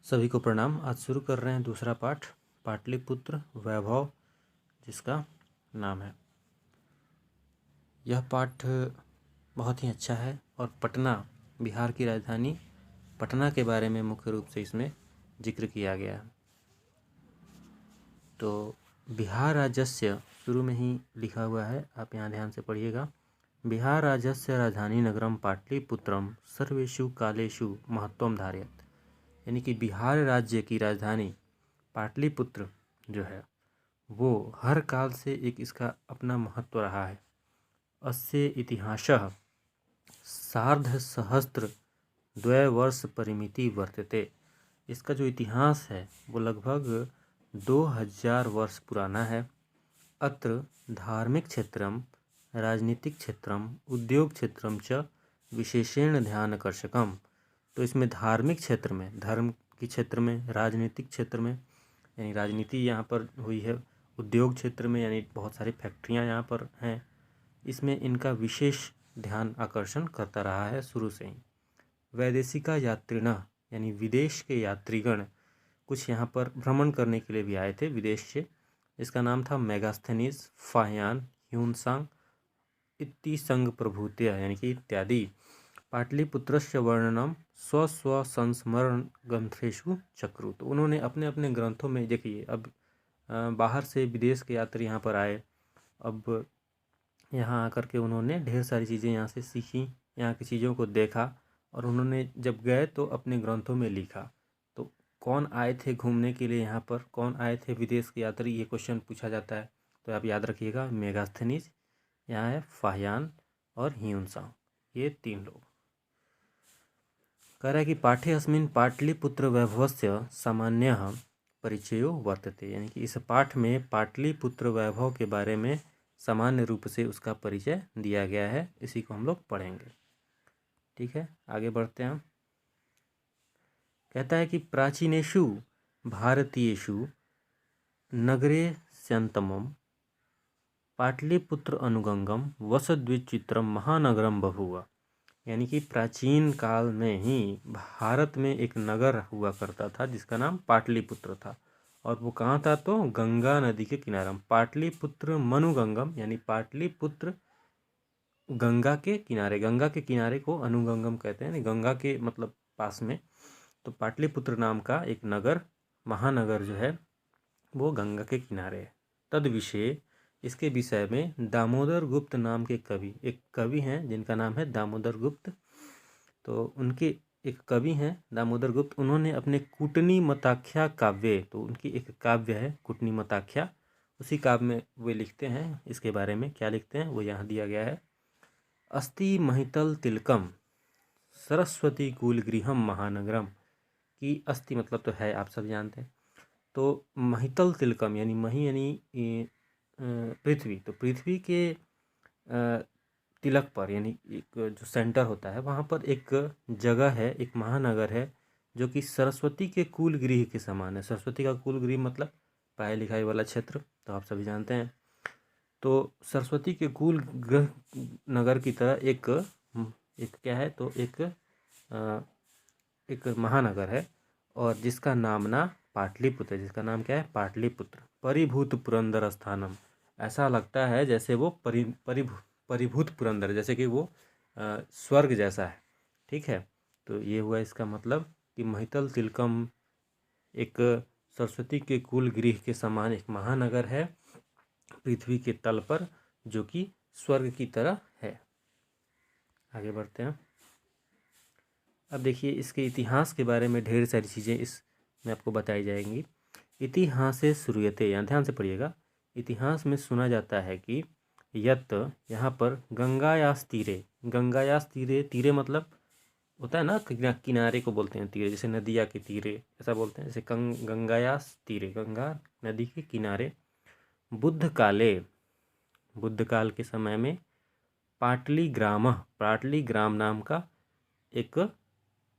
सभी को प्रणाम। आज शुरू कर रहे हैं दूसरा पाठ, पाटलिपुत्र वैभव जिसका नाम है। यह पाठ बहुत ही अच्छा है और पटना, बिहार की राजधानी पटना के बारे में मुख्य रूप से इसमें जिक्र किया गया है। तो बिहार राज्यस्य शुरू में ही लिखा हुआ है, आप यहाँ ध्यान से पढ़िएगा। बिहार राज्यस्य राजधानी नगरम पाटलिपुत्रम सर्वेषु कालेषु महत्वम धारयत। यानी कि बिहार राज्य की राजधानी पाटलिपुत्र जो है वो हर काल से एक इसका अपना महत्व रहा है। अस्य इतिहासः सार्धसहस्र द्वैवर्ष परिमिति वर्तते। इसका जो इतिहास है वो लगभग 2000 वर्ष पुराना है। अत्र धार्मिक क्षेत्रम, राजनीतिक क्षेत्रम, उद्योग क्षेत्रम च विशेषेण ध्यानाकर्षकम। तो इसमें धार्मिक क्षेत्र में, धर्म के क्षेत्र में, राजनीतिक क्षेत्र में यानी राजनीति यहाँ पर हुई है, उद्योग क्षेत्र में यानी बहुत सारी फैक्ट्रियाँ यहाँ पर हैं, इसमें इनका विशेष ध्यान आकर्षण करता रहा है शुरू से ही। वैदेशिका यात्रिणः यानी विदेश के यात्रीगण कुछ यहाँ पर भ्रमण करने के लिए भी आए थे विदेश से। इसका नाम था मेगास्थनीज, फाह्यान, ह्यूनसांग इति संग प्रभूत्या यानी कि इत्यादि। पाटलिपुत्रस्य वर्णनम स्व संस्मरण ग्रंथेषु चक्रु। तो उन्होंने अपने अपने ग्रंथों में, देखिए अब बाहर से विदेश के यात्री यहाँ पर आए, अब यहाँ आकर के उन्होंने ढेर सारी चीज़ें यहाँ से सीखी, यहाँ की चीज़ों को देखा और उन्होंने जब गए तो अपने ग्रंथों में लिखा। तो कौन आए थे घूमने के लिए यहाँ पर, कौन आए थे विदेश के यात्री, ये क्वेश्चन पूछा जाता है। तो आप याद रखिएगा, मेगास्थनीज, यहाँ है फाह्यान और ह्यूनसांग, ये तीन लोग। कह रहा है कि पाठे अस्मिन् पाटलिपुत्र वैभवस्य सामान्यः परिचयो वर्तते। यानी कि इस पाठ में पाटलिपुत्र वैभव के बारे में सामान्य रूप से उसका परिचय दिया गया है। इसी को हम लोग पढ़ेंगे। ठीक है, आगे बढ़ते हैं। कहता है कि प्राचीनेषु भारतीयेषु नगरेस्यन्तमं पाटलिपुत्र अनुगंगम वसद्विचित्रम महानगरम बभूव। यानी कि प्राचीन काल में ही भारत में एक नगर हुआ करता था जिसका नाम पाटलिपुत्र था। और वो कहाँ था? तो गंगा नदी के किनारे। पाटलिपुत्र मनुगंगम यानी पाटलिपुत्र गंगा के किनारे, गंगा के किनारे को अनुगंगम कहते हैं, गंगा के मतलब पास में। तो पाटलिपुत्र नाम का एक नगर, महानगर जो है वो गंगा के किनारे है। तद विषय, इसके विषय में दामोदर गुप्त नाम के कवि, एक कवि हैं जिनका नाम है दामोदर गुप्त। तो उनके एक कवि हैं दामोदर गुप्त, उन्होंने अपने कूटनीमताख्या काव्य, तो उनकी एक काव्य है कूटनीमताख्या, उसी काव्य में वे लिखते हैं। इसके बारे में क्या लिखते हैं वो यहाँ दिया गया है। अस्ति महितल तिलकम सरस्वती कूलगृहम महानगरम। की अस्ति मतलब तो है, आप सब जानते हैं। तो महितल तिलकम यानी मही यानी पृथ्वी, तो पृथ्वी के तिलक पर यानी एक जो सेंटर होता है वहाँ पर एक जगह है, एक महानगर है जो कि सरस्वती के कूलगृह के समान है। सरस्वती का कूलगृह मतलब पढ़ाई लिखाई वाला क्षेत्र, तो आप सभी जानते हैं। तो सरस्वती के कूल गृह नगर की तरह एक क्या है, तो एक महानगर है और जिसका नाम ना पाटलिपुत्र, जिसका नाम क्या है? पाटलिपुत्र। परिभूत पुरंदर स्थानम, ऐसा लगता है जैसे वो परिभूत पुरंदर, जैसे कि वो स्वर्ग जैसा है। ठीक है, तो ये हुआ इसका मतलब कि महितल तिलकम एक सरस्वती के कुल गृह के समान एक महानगर है पृथ्वी के तल पर, जो कि स्वर्ग की तरह है। आगे बढ़ते हैं। अब देखिए इसके इतिहास के बारे में ढेर सारी चीज़ें इसमें आपको बताई जाएंगी। इतिहास से शुरूयते, यहाँ ध्यान से पढ़िएगा। इतिहास में सुना जाता है कि यत, यहाँ पर गंगायास तीरे, गंगायास तीरे, तीरे मतलब होता है ना किनारे को बोलते हैं तीरे, जैसे नदिया के तीरे ऐसा बोलते हैं, जैसे गंगायास तीरे, गंगा नदी के किनारे। बुद्ध काले, बुद्ध काल के समय में पाटलीग्राम, पाटलीग्राम नाम का एक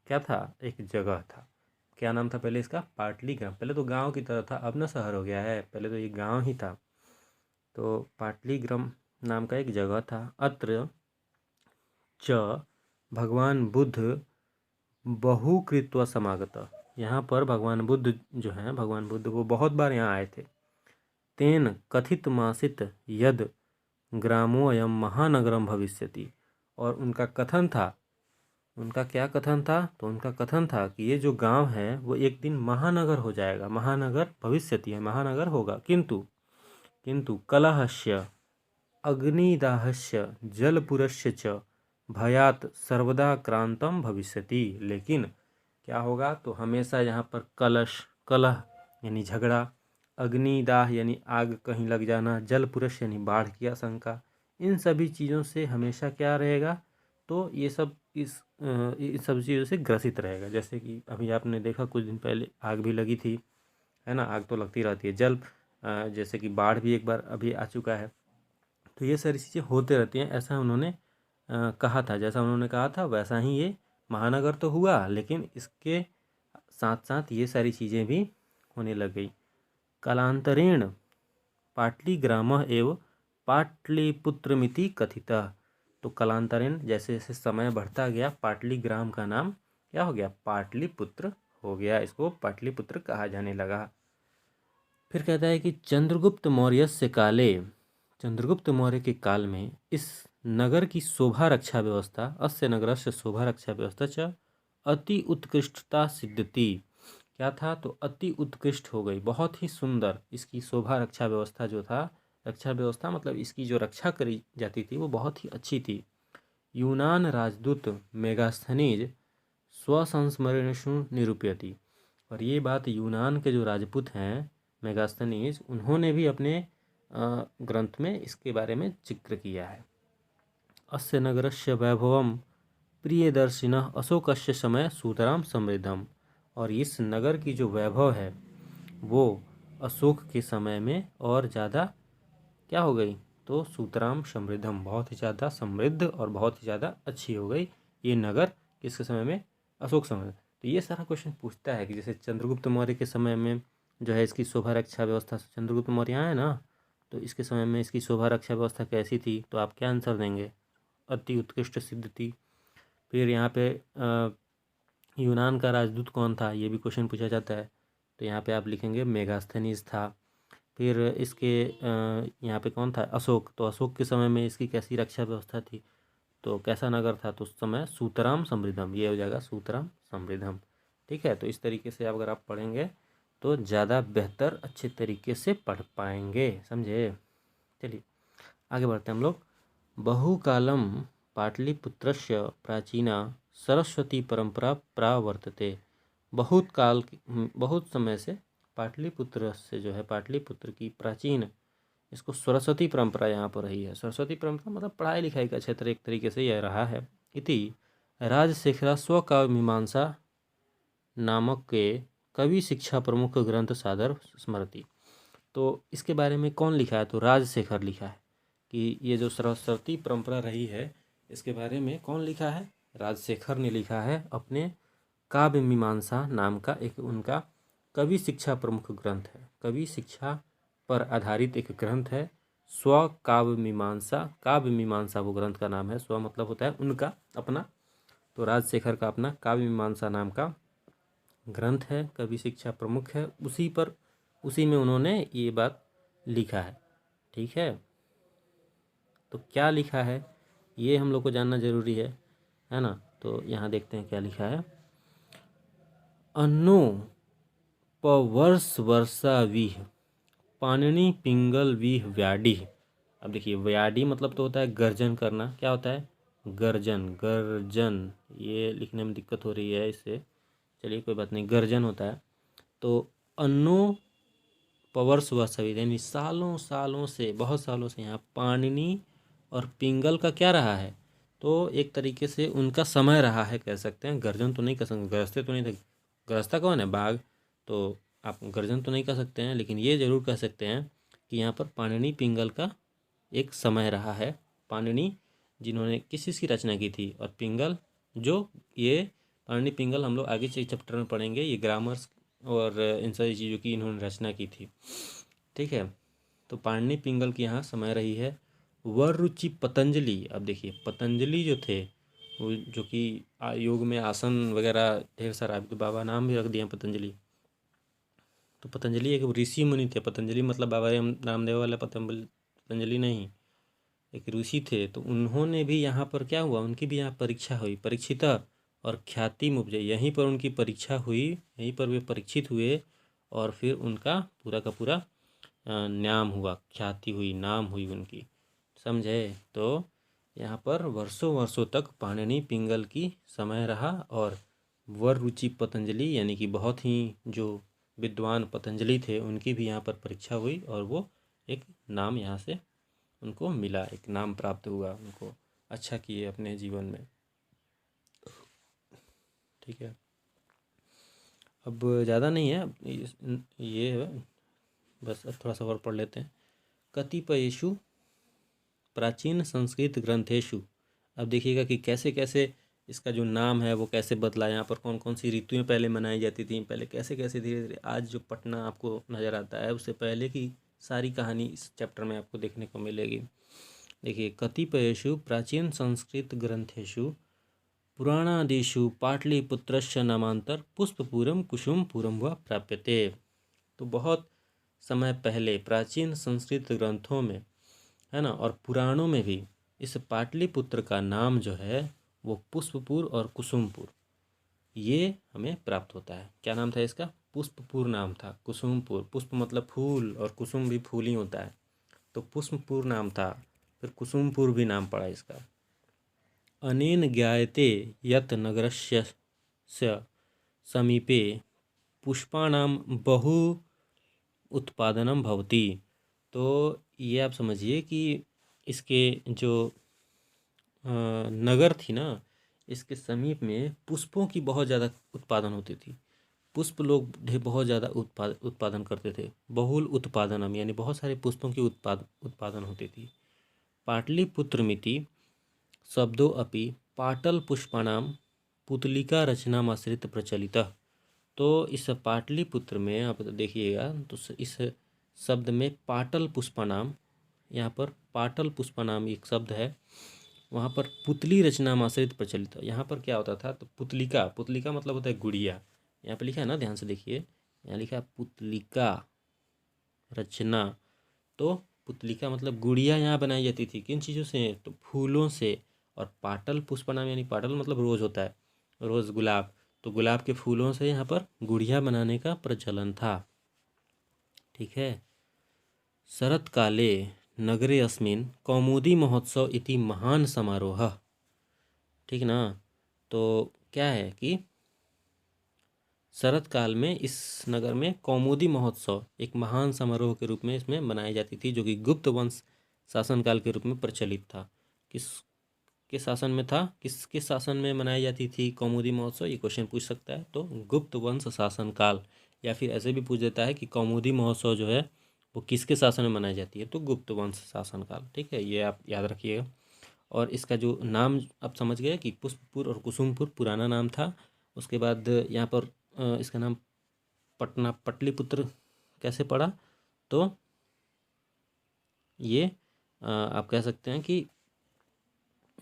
क्या था, एक जगह था। क्या नाम था पहले इसका? पाटलीग्राम। पहले तो गांव की तरह था, अब ना शहर हो गया है, पहले तो ये गांव ही था। तो पाटलीग्राम नाम का एक जगह था। अत्र च भगवान बुद्ध बहुकृत्वा समागत, यहाँ पर भगवान बुद्ध जो हैं, भगवान बुद्ध वो बहुत बार यहाँ आए थे। तेन कथित मासित यद ग्रामो अयम महानगरम भविष्यति, और उनका कथन था, उनका क्या कथन था, तो उनका कथन था कि ये जो गांव है वो एक दिन महानगर हो जाएगा, महानगर भविष्यति है, महानगर होगा। किंतु कलहस्य अग्निदाहस्य जलपुरस्य च भयात सर्वदा क्रांतम भविष्यति, लेकिन क्या होगा, तो हमेशा यहाँ पर कलह यानी झगड़ा, अग्निदाह यानी आग कहीं लग जाना, जलपुरस्य यानी बाढ़ की आशंका, इन सभी चीज़ों से हमेशा क्या रहेगा, तो ये सब इन सब चीज़ों से ग्रसित रहेगा। जैसे कि अभी आपने देखा कुछ दिन पहले आग भी लगी थी, है ना, आग तो लगती रहती है। जैसे कि बाढ़ भी एक बार अभी आ चुका है। तो ये सारी चीज़ें होते रहती हैं, ऐसा उन्होंने कहा था। जैसा उन्होंने कहा था वैसा ही ये महानगर तो हुआ, लेकिन इसके साथ साथ ये सारी चीज़ें भी होने लग गई। कालांतरेण पाटलीग्रामः एव पाटलिपुत्रमिति कथितः, तो कालांतरेण जैसे जैसे समय बढ़ता गया, पाटलीग्राम का नाम क्या हो गया, पाटलिपुत्र हो गया, इसको पाटलिपुत्र कहा जाने लगा। फिर कहता है कि चंद्रगुप्त मौर्यस्य काले, चंद्रगुप्त मौर्य के काल में इस नगर की शोभा रक्षा व्यवस्था, अस्य नगरस्य शोभा रक्षा व्यवस्था च अति उत्कृष्टता सिद्धति, क्या था, तो अति उत्कृष्ट हो गई, बहुत ही सुंदर इसकी शोभा रक्षा व्यवस्था जो था, रक्षा व्यवस्था मतलब इसकी जो रक्षा करी जाती थी वो बहुत ही अच्छी थी। यूनान राजदूत मेगास्थनीज स्वसंस्मरणेषु निरूपयति, और ये बात यूनान के जो राजपूत हैं मेगास्थनीज, उन्होंने भी अपने ग्रंथ में इसके बारे में जिक्र किया है। अस्य नगरस्य वैभवम प्रियदर्शिनः अशोकस्य समय सुतराम समृद्धम, और इस नगर की जो वैभव है वो अशोक के समय में और ज़्यादा क्या हो गई, तो सुतराम समृद्धम, बहुत ही ज़्यादा समृद्ध और बहुत ही ज़्यादा अच्छी हो गई ये नगर, किसके समय में, अशोक समय में। तो ये सारा क्वेश्चन पूछता है कि जैसे चंद्रगुप्त मौर्य के समय में जो है इसकी शोभा रक्षा व्यवस्था, चंद्रगुप्त मौर्य आए ना, तो इसके समय में इसकी शोभा रक्षा व्यवस्था कैसी थी, तो आप क्या आंसर देंगे, अति उत्कृष्ट सिद्ध थी। फिर यहाँ पे यूनान का राजदूत कौन था, ये भी क्वेश्चन पूछा जाता है, तो यहाँ पे आप लिखेंगे मेगास्थनीज था। फिर इसके यहाँ पे कौन था, अशोक, तो अशोक के समय में इसकी कैसी रक्षा व्यवस्था थी, तो कैसा नगर था, तो उस समय सुतराम समृद्धम, ये हो जाएगा सुतराम समृद्धम। ठीक है, तो इस तरीके से अगर आप पढ़ेंगे तो ज़्यादा बेहतर अच्छे तरीके से पढ़ पाएंगे, समझे। चलिए आगे बढ़ते हैं हम लोग। बहुकालम पाटलिपुत्रस्य प्राचीना सरस्वती परंपरा प्रावर्तते, बहुत समय से पाटलिपुत्र से जो है, पाटलिपुत्र की प्राचीन इसको सरस्वती परंपरा यहाँ पर रही है। सरस्वती परंपरा मतलब पढ़ाई लिखाई का क्षेत्र एक तरीके से यह रहा है। इति राजशेखरा स्वकाव्य मीमांसा नामक के कवि शिक्षा प्रमुख ग्रंथ सादर स्मृति, तो इसके बारे में कौन लिखा है, तो राजशेखर लिखा है कि ये जो सरस्वती परंपरा रही है इसके बारे में कौन लिखा है, राजशेखर ने लिखा है अपने काव्य मीमांसा नाम का एक उनका कवि शिक्षा प्रमुख ग्रंथ है, कवि शिक्षा पर आधारित एक ग्रंथ है, स्व काव्य मीमांसा, काव्य मीमांसा वो ग्रंथ का नाम है, स्व मतलब होता है उनका अपना, तो राजशेखर का अपना काव्य मीमांसा नाम का ग्रंथ है, कवि शिक्षा प्रमुख है, उसी में उन्होंने ये बात लिखा है। ठीक है, तो क्या लिखा है ये हम लोग को जानना जरूरी है ना। तो यहाँ देखते हैं क्या लिखा है। अन्नो पवर्ष वर्षा वीह पाणिनि पिंगल वीह व्याडी, अब देखिए व्याडी मतलब तो होता है गर्जन करना, क्या होता है, गर्जन, ये लिखने में दिक्कत हो रही है इससे, चलिए कोई बात नहीं, गर्जन होता है। तो अन्नो पवर्ष वर्षा वीह यानी सालों सालों से, बहुत सालों से यहाँ पाणिनि और पिंगल का क्या रहा है, तो एक तरीके से उनका समय रहा है कह सकते हैं, गर्जन तो नहीं कर सकते, गरजते तो नहीं थे, गरजता कौन है, बाघ, तो आप गर्जन तो नहीं कर सकते हैं, लेकिन ये जरूर कह सकते हैं कि यहाँ पर पाणिनि पिंगल का एक समय रहा है। पाणिनि जिन्होंने किस चीज़ की रचना की थी, और पिंगल जो ये पाणिनि पिंगल हम लोग आगे चैप्टर में पढ़ेंगे, ये ग्रामर्स और इन सारी चीज़ों की इन्होंने रचना की थी। ठीक है, तो पाणिनि पिंगल की यहाँ समय रही है। वरुचि पतंजलि, अब देखिए पतंजलि जो थे वो जो कि योग में आसन वगैरह ढेर सारा, अभी तो बाबा नाम भी रख दिए हैं पतंजलि। तो पतंजलि एक ऋषि मुनि थे। पतंजलि मतलब बाबा रामदेव वाला पतंजलि नहीं, एक ऋषि थे। तो उन्होंने भी यहाँ पर क्या हुआ, उनकी भी यहाँ परीक्षा हुई, परीक्षिता और ख्याति मुपजे, यहीं पर उनकी परीक्षा हुई, यहीं पर वे परीक्षित हुए और फिर उनका पूरा का पूरा नाम हुआ, ख्याति हुई, नाम हुई उनकी, समझे। तो यहाँ पर वर्षों वर्षों तक पाणिनि पिंगल की समय रहा और वर रुचि पतंजलि यानी कि बहुत ही जो विद्वान पतंजलि थे उनकी भी यहाँ पर परीक्षा हुई और वो एक नाम यहाँ से उनको मिला, एक नाम प्राप्त हुआ, उनको अच्छा किए अपने जीवन में। ठीक है, अब ज़्यादा नहीं है, ये बस अब थोड़ा सा और पढ़ लेते हैं। कतिपयेषु प्राचीन संस्कृत ग्रंथेषु, अब देखिएगा कि कैसे कैसे इसका जो नाम है वो कैसे बदला, यहाँ पर कौन कौन सी ऋतुएं पहले मनाई जाती थी, पहले कैसे कैसे धीरे धीरे आज जो पटना आपको नज़र आता है उससे पहले की सारी कहानी इस चैप्टर में आपको देखने को मिलेगी। देखिए, कतिपयेषु प्राचीन संस्कृत ग्रंथेषु पुराणादिषु पाटलिपुत्रस्य नामांतर पुष्पपुरम कुसुमपुरम व प्राप्यते। तो बहुत समय पहले प्राचीन संस्कृत ग्रंथों में, है ना, और पुराणों में भी इस पाटलिपुत्र का नाम जो है वो पुष्पपुर और कुसुमपुर ये हमें प्राप्त होता है। क्या नाम था इसका? पुष्पपुर नाम था। कुसुमपुर, पुष्प मतलब फूल और कुसुम भी फूल ही होता है, तो पुष्पपुर नाम था, फिर कुसुमपुर भी नाम पड़ा इसका। अनेन ज्ञायते यत् नगरस्य समीपे पुष्पाणां बहु उत्पादनम भवति। तो ये आप समझिए कि इसके जो नगर थी ना, इसके समीप में पुष्पों की बहुत ज़्यादा उत्पादन होती थी। पुष्प लोग बहुत ज़्यादा उत्पादन करते थे। बहुल उत्पादनम यानी बहुत सारे पुष्पों की उत्पादन होती थी। पाटलिपुत्रमिति शब्दो अपि पाटल पुष्पाणां पुतलिका रचनामाश्रित प्रचलितः। तो इस पाटलिपुत्र में आप देखिएगा तो इस शब्द में पाटल पुष्पाणाम, यहाँ पर पाटल पुष्पाणाम एक शब्द है, वहाँ पर पुतली रचनामाश्रित प्रचलित। यहाँ पर क्या होता था, तो पुतलिका, पुतलिका मतलब होता है गुड़िया। यहाँ पर लिखा है ना, ध्यान से देखिए, यहाँ लिखा है पुतलिका रचना। तो पुतलिका मतलब गुड़िया यहाँ बनाई जाती थी, किन चीज़ों से? तो फूलों से। और पाटल पुष्पाणाम यानी पाटल मतलब रोज़ होता है, रोज़ गुलाब, तो गुलाब के फूलों से यहाँ पर गुड़िया बनाने का प्रचलन था। ठीक है। शरत्काले नगरे अस्मिन् कौमुदी महोत्सव इति महान समारोह। ठीक ना। तो क्या है कि शरत काल में इस नगर में कौमुदी महोत्सव एक महान समारोह के रूप में इसमें मनाई जाती थी, जो कि गुप्त वंश शासनकाल के रूप में प्रचलित था। किसके शासन में था, किसके शासन में मनाई जाती थी कौमुदी महोत्सव, ये क्वेश्चन पूछ सकता है। तो गुप्त वंश शासनकाल, या फिर ऐसे भी पूछ देता है कि कौमुदी महोत्सव जो है वो किसके शासन में मनाई जाती है, तो गुप्त वंश शासनकाल। ठीक है, ये आप याद रखिएगा। और इसका जो नाम आप समझ गए कि पुष्पपुर और कुसुमपुर पुराना नाम था। उसके बाद यहाँ पर इसका नाम पटना पटलिपुत्र कैसे पड़ा, तो ये आप कह सकते हैं कि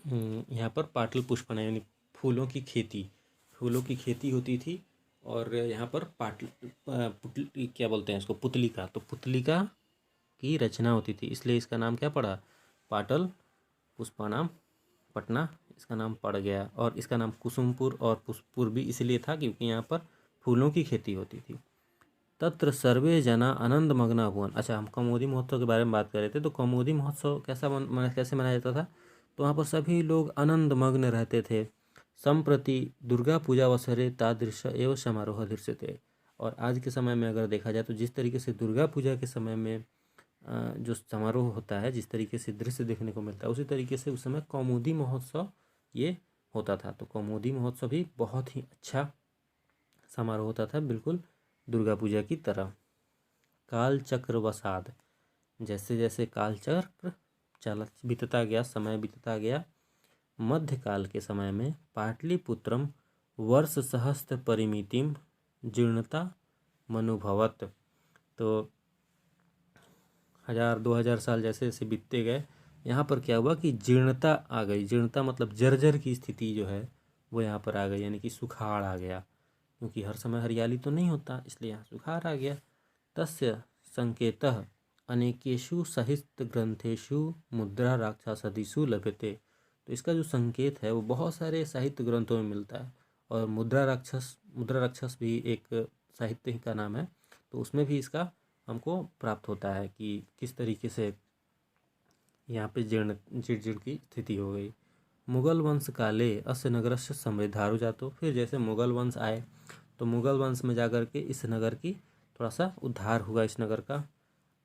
यहाँ पर पाटल पुष्पना यानी फूलों की खेती होती थी। और यहाँ पर पुतली क्या बोलते हैं इसको, पुतलिका, तो पुतलिका की रचना होती थी, इसलिए इसका नाम क्या पड़ा, पाटल पुष्पाणाम पटना इसका नाम पड़ गया। और इसका नाम कुसुमपुर और पुष्पपुर भी इसलिए था क्योंकि यहाँ पर फूलों की खेती होती थी। तत्र सर्वे जना आनंद मग्ना हुआ। अच्छा, हम कौमुदी महोत्सव के बारे में बात कर रहे थे। तो कौमुदी महोत्सव कैसे मनाया जाता था, तो वहाँ पर सभी लोग आनंद मग्न रहते थे। संप्रति दुर्गा पूजा अवसरे तादृश एवं समारोह दृश्यते। और आज के समय में अगर देखा जाए तो जिस तरीके से दुर्गा पूजा के समय में जो समारोह होता है, जिस तरीके से दृश्य देखने को मिलता है, उसी तरीके से उस समय कौमुदी महोत्सव ये होता था। तो कौमुदी महोत्सव भी बहुत ही अच्छा समारोह होता था, बिल्कुल दुर्गा पूजा की तरह। कालचक्र वसाद, जैसे जैसे कालचक्र बीतता गया, समय बीतता गया, मध्यकाल के समय में पाटलिपुत्रम वर्ष सहस्त्र परिमितिम जीर्णता मनुभवत। तो 1000-2000 साल जैसे जैसे बीतते गए, यहाँ पर क्या हुआ कि जीर्णता आ गई। जीर्णता मतलब जर्जर की स्थिति जो है वो यहाँ पर आ गई, यानी कि सुखाड़ आ गया, क्योंकि हर समय हरियाली तो नहीं होता, इसलिए यहाँ सुखाड़ आ गया। तस्य संकेतः अनेकेषु साहित्य ग्रंथेषु मुद्रा राक्षसादिषु लभ्यते। तो इसका जो संकेत है वो बहुत सारे साहित्य ग्रंथों में मिलता है। और मुद्रा राक्षस भी एक साहित्य का नाम है, तो उसमें भी इसका हमको प्राप्त होता है कि किस तरीके से यहाँ पे जीर्ण की स्थिति हो गई। मुगल वंश काले अस्य नगरस्य समृद्धारु जातो। फिर जैसे मुगल वंश आए तो मुगल वंश में जाकर के इस नगर की थोड़ा सा उद्धार हुआ, इस नगर का।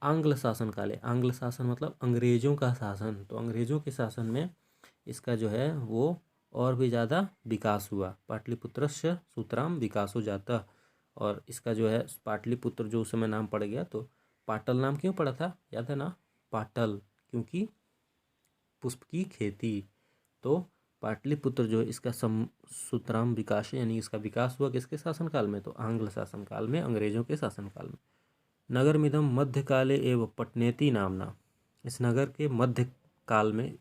आंग्ल शासन काले, आंग्ल शासन मतलब अंग्रेजों का शासन, तो अंग्रेजों के शासन में इसका जो है वो और भी ज़्यादा विकास हुआ। पाटलिपुत्रस्य सूत्राम विकासो जाता। और इसका जो है पाटलिपुत्र जो उस समय नाम पड़ गया, तो पाटल नाम क्यों पड़ा था, याद है ना, पाटल क्योंकि पुष्प की खेती। तो पाटलिपुत्र जो है इसका सूत्राम विकास, यानी इसका विकास हुआ किसके शासनकाल में, तो आंग्ल शासनकाल में, अंग्रेजों के शासनकाल में। नगरमिदं मध्यकाले एवं पटनेती नामना। इस नगर के मध्य काल में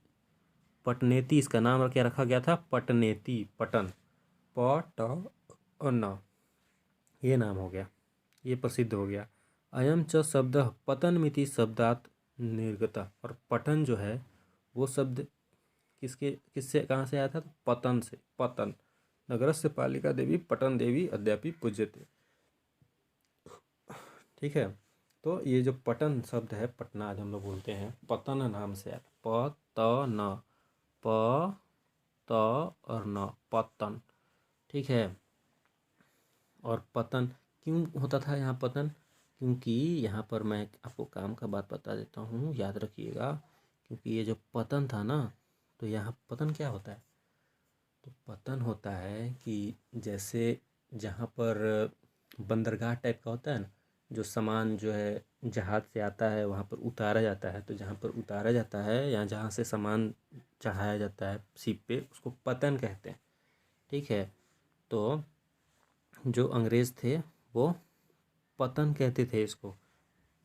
पटनेती, इसका नाम क्या रखा गया था, पटनेती, पटन, पटन, ये नाम हो गया, ये प्रसिद्ध हो गया। अयम च शब्द पतनमिति शब्दात निर्गता। और पटन जो है वो शब्द किससे कहाँ से आया था, तो पतन से, पतन। नगरस्य पालिका देवी पटन देवी अद्यापि पूज्यते। ठीक है, तो ये जो पटन शब्द है, पटना आज हम लोग बोलते हैं, पतन नाम से आया, पतन, प त और न, पतन। ठीक है, और पतन क्यों होता था यहाँ पतन, क्योंकि यहाँ पर मैं आपको काम का बात बता देता हूँ, याद रखिएगा। क्योंकि ये जो पतन था ना, तो यहाँ पतन क्या होता है, तो पतन होता है कि जैसे जहाँ पर बंदरगाह टाइप का होता है ना, जो सामान जो है जहाज से आता है वहाँ पर उतारा जाता है, तो जहाँ पर उतारा जाता है या जहाँ से सामान चढ़ाया जाता है शिप पे, उसको पतन कहते हैं। ठीक है, तो जो अंग्रेज़ थे वो पतन कहते थे इसको,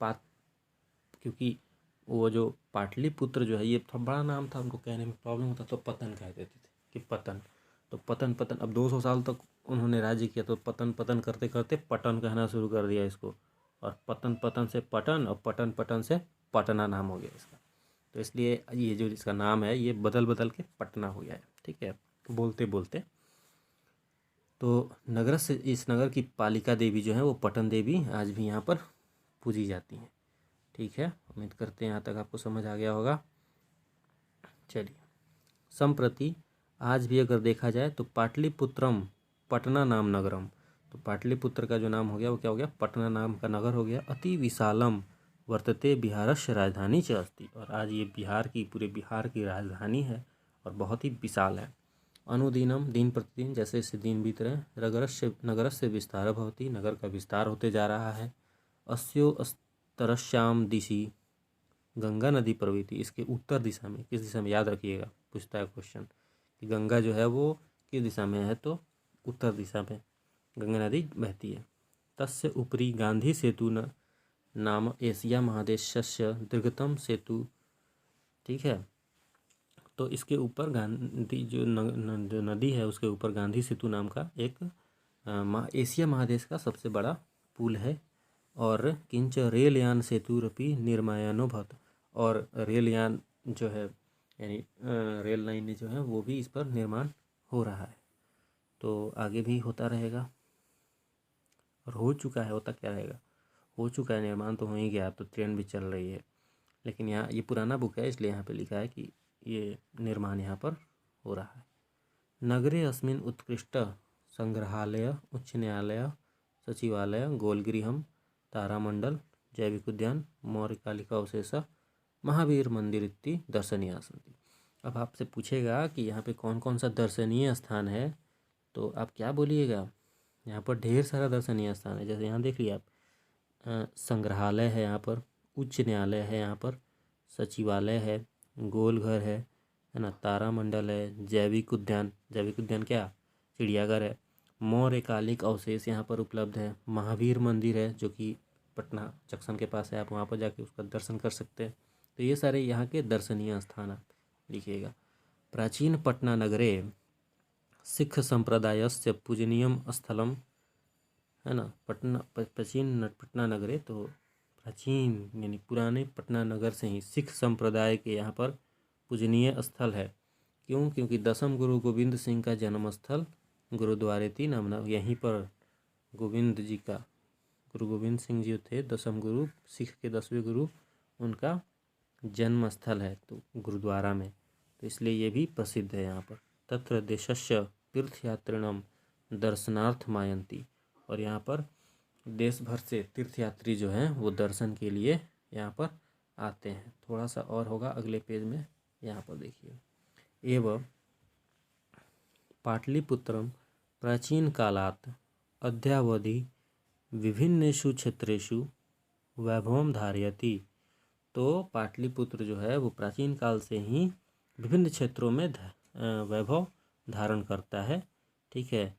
पात क्योंकि वो जो पाटलिपुत्र जो है ये थोड़ा बड़ा नाम था, उनको कहने में प्रॉब्लम होता, तो पतन कह देते थे कि पतन। तो पतन पतन, अब 200 साल तक उन्होंने राज्य किया, तो पतन पतन करते करते पटन कहना शुरू कर दिया इसको, और पतन पतन से पटन, और पटन पटन से पटना नाम हो गया इसका। तो इसलिए ये जो इसका नाम है ये बदल बदल के पटना हो गया है। ठीक है, बोलते बोलते। तो नगर से, इस नगर की पालिका देवी जो है वो पटन देवी आज भी यहाँ पर पूजी जाती हैं। ठीक है, उम्मीद करते हैं यहाँ तक आपको समझ आ गया होगा। चलिए, संप्रति आज भी अगर देखा जाए तो पाटलिपुत्रम पटना नाम नगरम, तो पाटलिपुत्र का जो नाम हो गया वो क्या हो गया, पटना नाम का नगर हो गया। अति विशालम वर्तते बिहारस्य राजधानी च अस्ति। और आज ये बिहार की, पूरे बिहार की राजधानी है और बहुत ही विशाल है। अनुदिनम, दिन प्रतिदिन जैसे जैसे दिन बीत रहे, नगरस्य विस्तार भवति, नगर का विस्तार होते जा रहा है। अस्यो तरस्याम दिशि गंगा नदी प्रवृत्ति। इसके उत्तर दिशा में, किस दिशा में, याद रखिएगा, पूछता है क्वेश्चन कि गंगा जो है वो किस दिशा में है, तो उत्तर दिशा में गंगा नदी बहती है। तस्य ऊपरी गांधी सेतु नाम एशिया महादेशस्य दीर्घतम सेतु। ठीक है, तो इसके ऊपर गांधी जो नदी है उसके ऊपर गांधी सेतु नाम का एक एशिया महादेश का सबसे बड़ा पुल है। और किंच रेलयान सेतुरपि निर्मायानुभवत। और रेलयान जो है, यानी रेल लाइन जो है वो भी इस पर निर्माण हो रहा है, तो आगे भी होता रहेगा, और हो चुका है, होता क्या रहेगा, हो चुका है, निर्माण तो हो ही गया, तो ट्रेन भी चल रही है। लेकिन यहाँ ये पुराना बुक है, इसलिए यहाँ पे लिखा है कि ये निर्माण यहाँ पर हो रहा है। नगरे अस्मिन् उत्कृष्ट संग्रहालय, उच्च न्यायालय, सचिवालय, गोलगृहम, तारामंडल, जैविक उद्यान, मौर्यकालिका अवशेष, महावीर मंदिर इत्यादि दर्शनीय सन्ति। अब आपसे पूछेगा कि यहाँ पे कौन कौन सा दर्शनीय स्थान है, तो आप क्या बोलिएगा, यहाँ पर ढेर सारा दर्शनीय स्थान है। जैसे यहाँ देख लिया आप, संग्रहालय है यहाँ पर, उच्च न्यायालय है यहाँ पर, सचिवालय है, गोलघर है ना, तारामंडल है, जैविक उद्यान, जैविक उद्यान क्या, चिड़ियाघर है, मौर्यकालिक अवशेष यहाँ पर उपलब्ध है, महावीर मंदिर है जो कि पटना जंक्शन के पास है, आप वहाँ पर जाके उसका दर्शन कर सकते हैं। तो ये सारे यहाँ के दर्शनीय स्थान आप लिखिएगा। प्राचीन पटना नगरे सिख संप्रदायस्य पूजनीयम स्थलम, है ना। प्राचीन पटना नगरे, तो प्राचीन यानी पुराने पटना नगर से ही सिख संप्रदाय के यहाँ पर पूजनीय स्थल है। क्यों? क्योंकि दसम गुरु गोविंद सिंह का जन्म स्थल गुरुद्वारेती नामना, यहीं पर गोविंद जी का, गुरु गोविंद सिंह जी थे दसम गुरु, सिख के 10वें गुरु, उनका जन्म स्थल है तो गुरुद्वारा में, तो इसलिए ये भी प्रसिद्ध है यहाँ पर। तत्र देशस्य तीर्थयात्रिणम दर्शनार्थ मायंती, और यहाँ पर देश भर से तीर्थयात्री जो हैं वो दर्शन के लिए यहाँ पर आते हैं। थोड़ा सा और होगा अगले पेज में, यहाँ पर देखिए। एवं पाटलिपुत्रम प्राचीन कालात् अद्यावधि विभिन्नेषु क्षेत्रेषु वैभवम धारयति, तो पाटलिपुत्र जो है वो प्राचीन काल से ही विभिन्न क्षेत्रों में वैभव धारण करता है। ठीक है।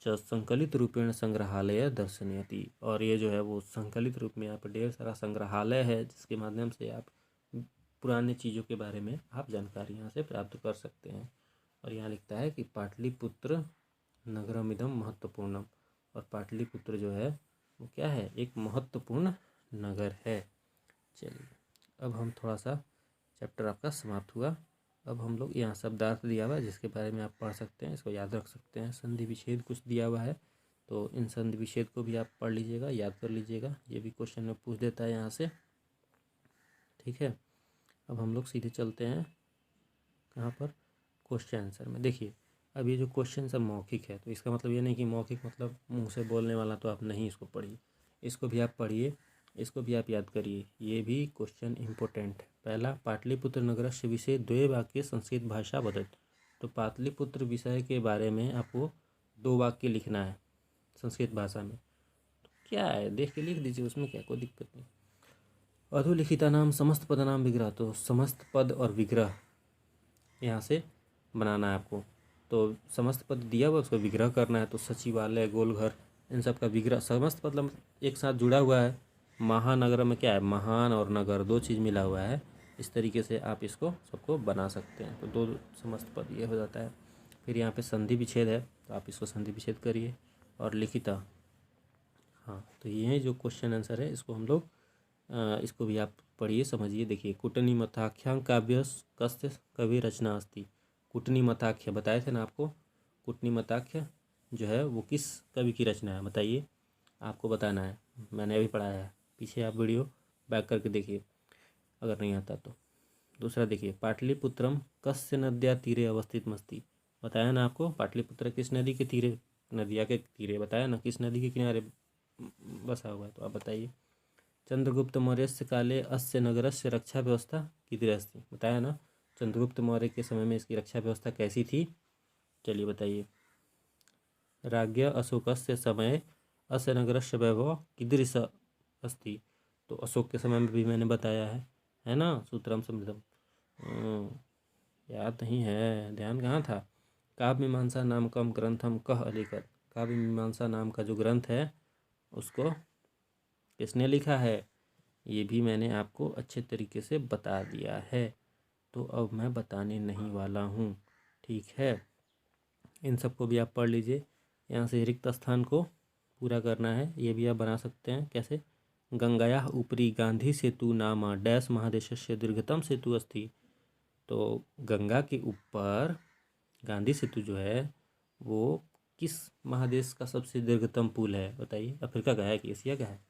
संकलित रूपेण संग्रहालय दर्शनीयति, और ये जो है वो संकलित रूप में यहाँ पर ढेर सारा संग्रहालय है जिसके माध्यम से आप पुराने चीज़ों के बारे में आप जानकारी यहाँ से प्राप्त कर सकते हैं। और यहाँ लिखता है कि पाटलिपुत्र नगरमिदम महत्वपूर्णम, और पाटलिपुत्र जो है वो क्या है, एक महत्वपूर्ण नगर है। चलिए अब हम थोड़ा सा, चैप्टर आपका समाप्त हुआ। अब हम लोग यहाँ शब्दार्थ दिया हुआ है जिसके बारे में आप पढ़ सकते हैं, इसको याद रख सकते हैं। संधि विच्छेद कुछ दिया हुआ है तो इन संधि विच्छेद को भी आप पढ़ लीजिएगा, याद कर लीजिएगा, ये भी क्वेश्चन में पूछ देता है यहाँ से। ठीक है। अब हम लोग सीधे चलते हैं कहाँ पर, क्वेश्चन आंसर में। देखिए अब ये जो क्वेश्चन सब मौखिक है, तो इसका मतलब ये नहीं कि मौखिक मतलब मुंह से बोलने वाला, तो आप नहीं इसको पढ़िए, इसको भी आप पढ़िए, इसको भी आप याद करिए, ये भी क्वेश्चन इंपॉर्टेंट है। पहला, पाटलिपुत्र नगरस्य विषय द्वे वाक्य संस्कृत भाषा वदत, तो पाटलिपुत्र विषय के बारे में आपको 2 वाक्य लिखना है संस्कृत भाषा में। तो क्या है, देख के लिख दीजिए, उसमें क्या कोई दिक्कत नहीं। अधोलिखिता नाम समस्त पद नाम विग्रह, तो समस्त पद और विग्रह यहाँ से बनाना है आपको। तो समस्त पद दिया हुआ उसको विग्रह करना है, तो सचिवालय, गोलघर, इन सब का विग्रह, समस्त मतलब एक साथ जुड़ा हुआ है। महानगर में क्या है, महान और नगर 2 चीज़ मिला हुआ है। इस तरीके से आप इसको सबको बना सकते हैं। तो 2 समस्त पद ये हो जाता है। फिर यहाँ पे संधि विच्छेद है, तो आप इसको संधि विच्छेद करिए। और लिखिता, हाँ, तो ये जो क्वेश्चन आंसर है इसको हम लोग इसको भी आप पढ़िए, समझिए। देखिए, कुटनी मथाख्यां काव्य कस्य कवि रचना अस्ति, कुटनी मथाख्य बताए थे ना आपको, कुटनी मथाख्य जो है वो किस कवि की रचना है बताइए, आपको बताना है। मैंने अभी पढ़ाया है, पीछे आप वीडियो बैक करके देखिए अगर नहीं आता तो। दूसरा देखिए, पाटलिपुत्रम कस्य नद्या तीरे अवस्थित मस्ती, बताया ना आपको, पाटलिपुत्र किस नदी के तीरे, नदिया के तीरे बताया ना, किस नदी के किनारे बसा हुआ है, तो आप बताइए। चंद्रगुप्त मौर्यस्य काले अस्य नगरस्य रक्षा व्यवस्था कीदृशी अस्ति, बताया ना, चंद्रगुप्त मौर्य के समय में इसकी रक्षा व्यवस्था कैसी थी, चलिए बताइए। राज्ञ अशोकस्य समय अस्य नगरस्य वैभव कीदृश अस्ति, तो अशोक के समय में भी मैंने बताया है ना, सूत्रम समृद्धम। याद नहीं है, ध्यान कहाँ था। काव्य मीमांसा नामकम ग्रंथम कह अलिखत, काव्य मीमांसा नाम का जो ग्रंथ है उसको किसने लिखा है, ये भी मैंने आपको अच्छे तरीके से बता दिया है, तो अब मैं बताने नहीं वाला हूँ। ठीक है, इन सबको भी आप पढ़ लीजिए। यहाँ से रिक्त स्थान को पूरा करना है, ये भी आप बना सकते हैं। कैसे, गंगायाः उपरि गांधी सेतु नाम डैश महादेशस्य दीर्घतम सेतु अस्ति, तो गंगा के ऊपर गांधी सेतु जो है वो किस महादेश का सबसे दीर्घतम पुल है बताइए, अफ्रीका का है कि एशिया का है,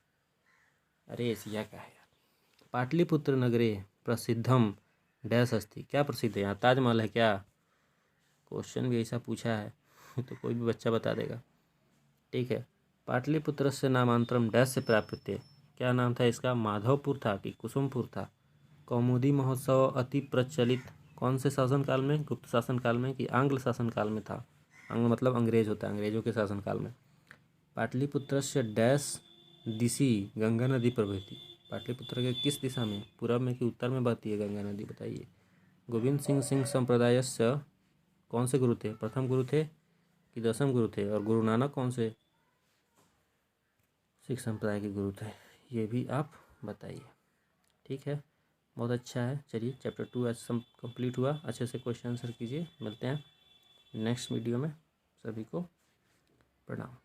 अरे एशिया का है यार। पाटलिपुत्र नगरे प्रसिद्धम डैश अस्ति, क्या प्रसिद्ध है यहाँ, ताजमहल है क्या, क्वेश्चन भी ऐसा पूछा है तो कोई भी बच्चा बता देगा। ठीक है, पाटलिपुत्र से नामांतरम डैश से प्राप्त है, क्या नाम था इसका, माधवपुर था कि कुसुमपुर था। कौमुदी महोत्सव अति प्रचलित कौन से शासनकाल में, गुप्त शासनकाल में कि आंग्ल शासनकाल में था, आंग्ल मतलब अंग्रेज होता है, अंग्रेजों के शासनकाल में। पाटलिपुत्र से डैश दिशि गंगा नदी प्रवहती, पाटलिपुत्र के किस दिशा में, पूर्व में कि उत्तर में बहती है गंगा नदी बताइए। गोविंद सिंह संप्रदायस्य कौन से गुरु थे, प्रथम गुरु थे कि 10वें गुरु थे, और गुरु नानक कौन से सिख संप्रदाय के गुरु थे, ये भी आप बताइए। ठीक है, बहुत अच्छा है। चलिए चैप्टर 2 आज सम कंप्लीट हुआ। अच्छे से क्वेश्चन आंसर कीजिए। मिलते हैं नेक्स्ट वीडियो में। सभी को प्रणाम।